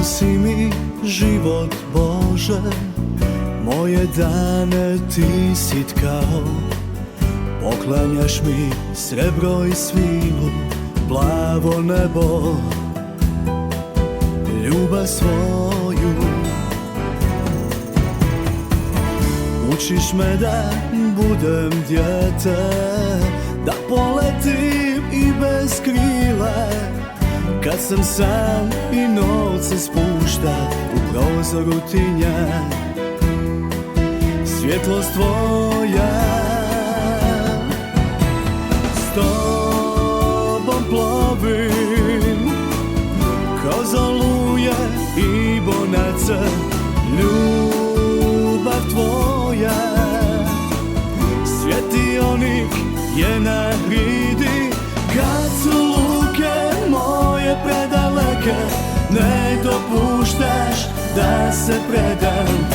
Nosi mi život Bože, moje dane ti si tkao. Poklanjaš mi srebro i svilu, plavo nebo, ljubav svoju. Učiš me da budem dijete, da poletim i bez krila. Kad sam sam i noć se spušta u prozoru tinja, svjetlost tvoja. S tobom plovim kroz oluje i bonace, ljubav tvoja. Svjetionik je na gridi, kad su luke moje predaleke, ne dopuštaš da se predam.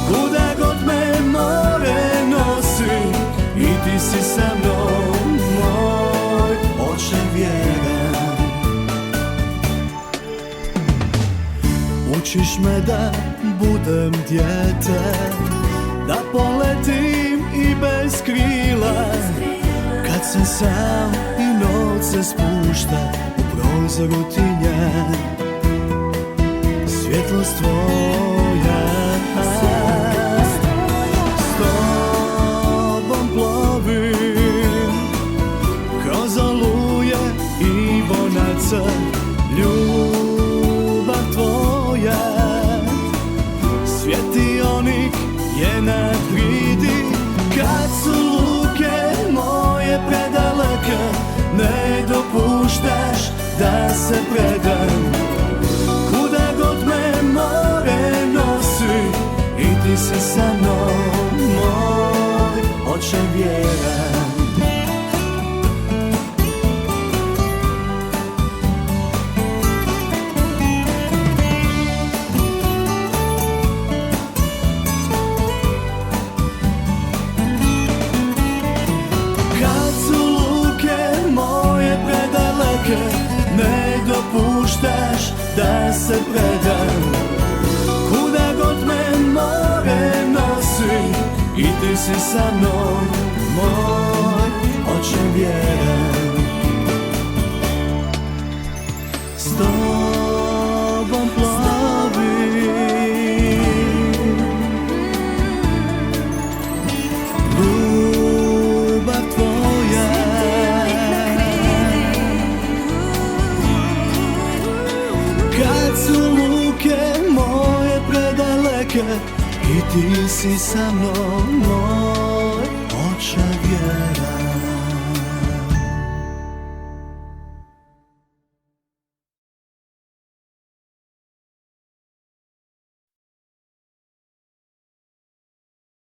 Kuda god me more nosi, i ti si sa mnom, moj oče vjeran. Učiš me da budem dijete, da poletim i bez krila. Kad sam sam i noć se spušta u prozoru tinja, svjetlost tvoja. S tobom plovim kroz oluje i bonace, ljubav tvoja. Svjetionik je na gridi, kad su luke moje predaleke, ne dopuštaš da se predam. Kuda god me more nosi, i ti si sa mnom, moj oče vjeran. Ne dopuštaš da se predam. Kuda god me more nosi, i ti si sa mnom, moj oče vjeran. S tobom plovim, ljubav tvoja. Kad su luke moje predaleke, i ti si sa mnom, moj oče vjeran.